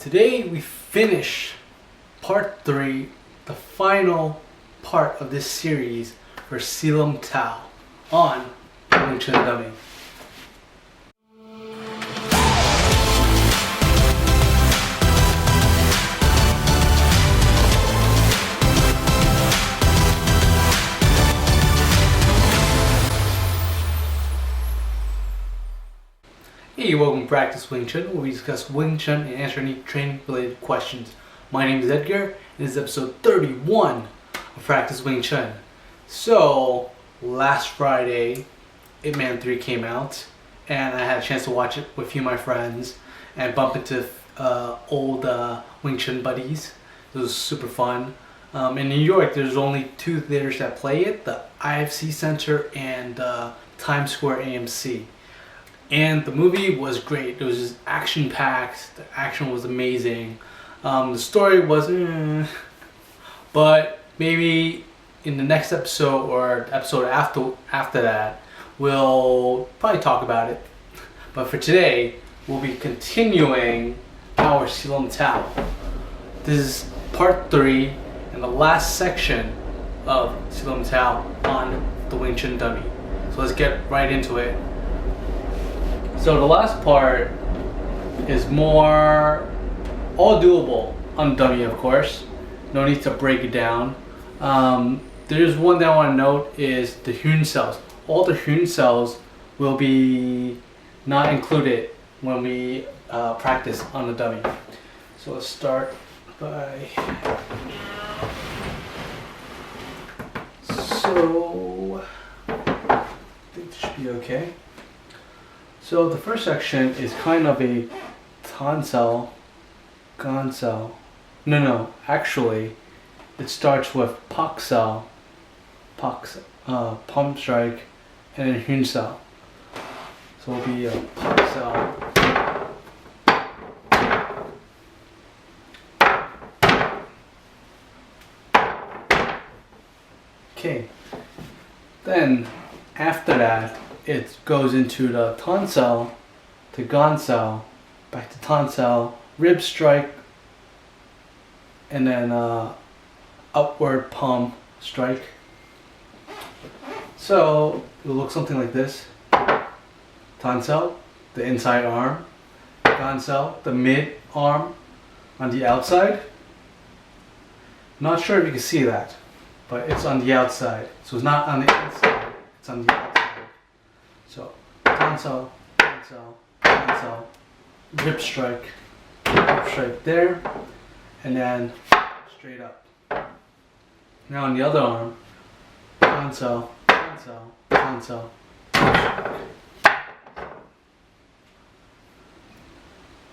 Today we finish part 3, the final part of this series for Sil Lim Tao on Wing Chun Dummy. Hey, welcome to Practice Wing Chun, where we discuss Wing Chun and answer any training related questions. My name is Edgar, and this is episode 31 of Practice Wing Chun. So, last Friday, Ip Man 3 came out, and I had a chance to watch it with a few of my friends and bump into old Wing Chun buddies. It was super fun. In New York, there's only 2 theaters that play it, the IFC Center and Times Square AMC. And the movie was great. It was just action-packed. The action was amazing. The story was, but maybe in the next episode or episode after that, we'll probably talk about it. But for today, we'll be continuing our Sil Lim Tao. This is part 3 and the last section of Sil Lim Tao on the Wing Chun Dummy. So let's get right into it. So the last part is more all doable on dummy, of course. No need to break it down. There's one that I want to note is the Hyun cells. All the Hyun cells will be not included when we practice on the dummy. So let's start by. So I think this should be okay. So the first section is kind of a tan cell, gan cell. No, actually, it starts with pak cell, palm strike, and then hyun cell. So it'll be a pak cell. Okay. Then after that, it goes into the tan cell, to gan cell, back to tan cell, rib strike, and then upward palm strike. So it'll look something like this. Tan cell, the inside arm. Gan cell, the mid arm on the outside. Not sure if you can see that, but it's on the outside. So it's not on the inside, it's on the outside. So, tan cell, rib strike there, and then straight up. Now on the other arm, tan cell,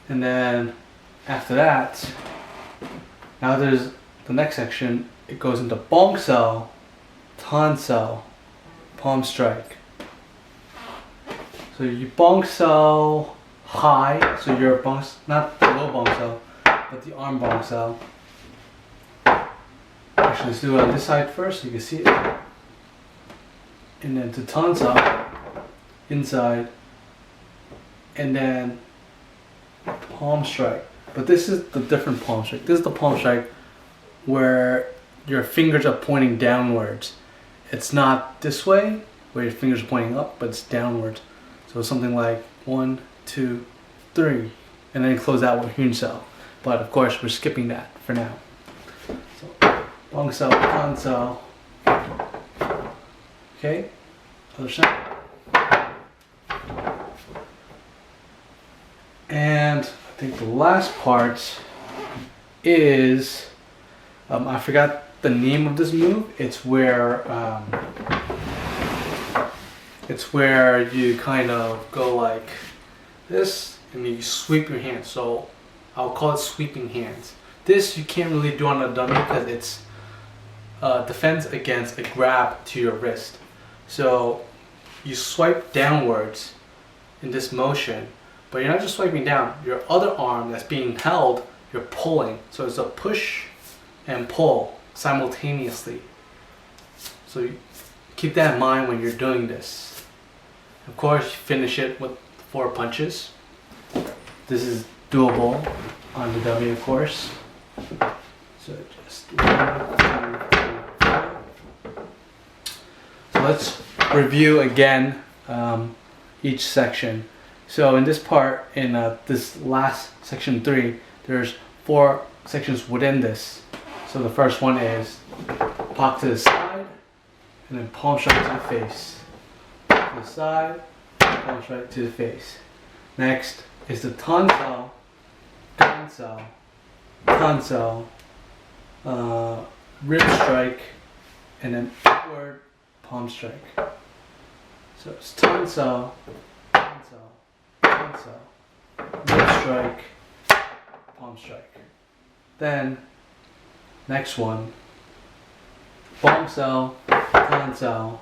and then after that, now there's the next section. It goes into bong cell, tan cell, palm strike. So you bong cell high, so your bong, not the low bong cell, but the arm bong cell. Actually, let's do it on this side first so you can see it. And then to tan cell, inside, and then palm strike. But this is the different palm strike. This is the palm strike where your fingers are pointing downwards. It's not this way, where your fingers are pointing up, but it's downwards. So something like 1, 2, 3, and then close out with hyun cell. But of course, we're skipping that for now. So bong cell, tan cell. Okay, other side. And I think the last part is I forgot the name of this move. It's where you kind of go like this and you sweep your hands. So I'll call it sweeping hands. This you can't really do on a dummy because it's defense against a grab to your wrist. So you swipe downwards in this motion, but you're not just swiping down. Your other arm that's being held, you're pulling. So it's a push and pull simultaneously. So you keep that in mind when you're doing this. Of course, finish it with 4 punches. This is doable. on the dummy, of course. So just 1, 2, 3, 4. So let's review again each section. So in this part, in this last section 3, there's 4 sections within this. So the first one is pop to the side, and then palm strike to the face. Pop to the side, palm strike to the face. Next is the tansao, gansao, tansao, rib strike, and then upward palm strike. So it's tansao, tansao, tansao, rib strike, palm strike. Then next one, bongsao, tansao,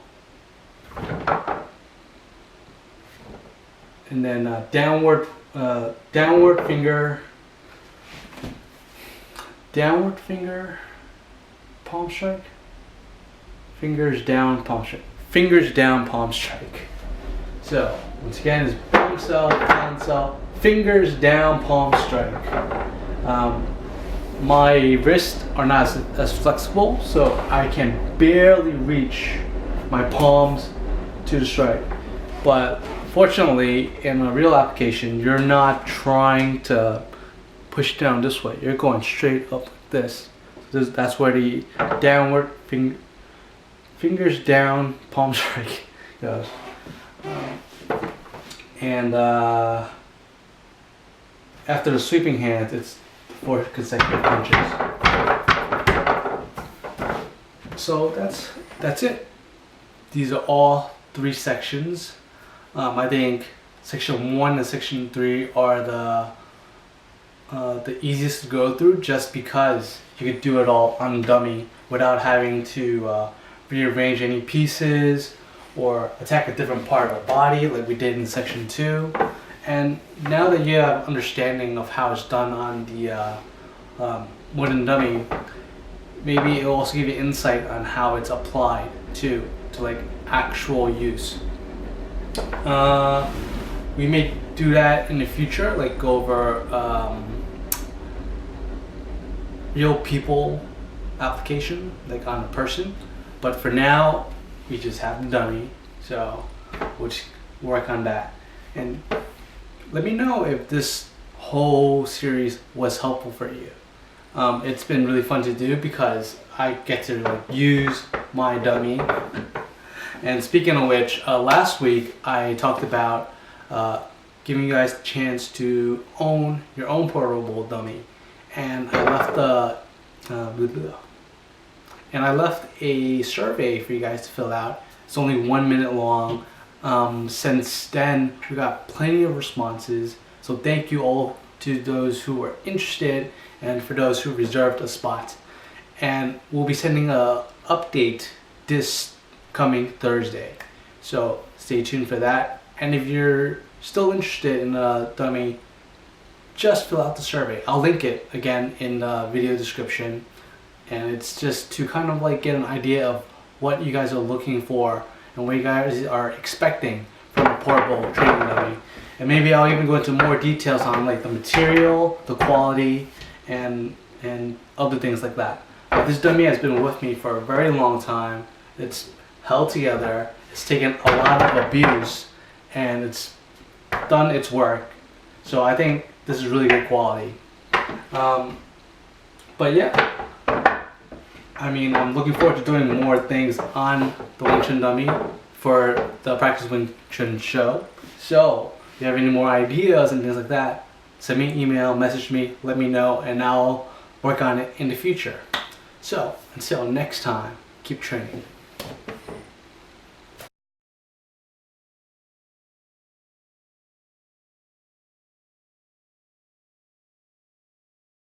and then downward finger, palm strike, fingers down, palm strike, fingers down, palm strike. So once again, is bongsao, tansao, fingers down, palm strike. My wrists are not as flexible, so I can barely reach my palms to the strike. But fortunately, in a real application, you're not trying to push down this way. You're going straight up like this. That's where the downward fingers down palm strike goes. And after the sweeping hand, it's 4 consecutive punches. So that's it. These are all 3 sections. I think section 1 and section 3 are the easiest to go through, just because you could do it all on dummy without having to rearrange any pieces or attack a different part of the body like we did in section 2. And now that you have understanding of how it's done on the wooden dummy, maybe it will also give you insight on how it's applied to like actual use. We may do that in the future, like go over real people application, like on a person. But for now, we just have the dummy, so we'll just work on that. And let me know if this whole series was helpful for you. It's been really fun to do because I get to like use my dummy. And speaking of which, last week I talked about giving you guys the chance to own your own portable dummy, and I left a survey for you guys to fill out. It's only 1 minute long. Since then, we got plenty of responses. So thank you all to those who were interested and for those who reserved a spot. And we'll be sending a update this coming Thursday. So stay tuned for that. And if you're still interested in a dummy, just fill out the survey. I'll link it again in the video description. And it's just to kind of like get an idea of what you guys are looking for and what you guys are expecting from a portable training dummy. And maybe I'll even go into more details on like the material, the quality, and other things like that. But this dummy has been with me for a very long time. It's held together. It's taken a lot of abuse, and it's done its work. So I think this is really good quality. But yeah. I mean, I'm looking forward to doing more things on the Wing Chun dummy for the Practice Wing Chun show. So, if you have any more ideas and things like that, send me an email, message me, let me know, and I'll work on it in the future. So, until next time, keep training.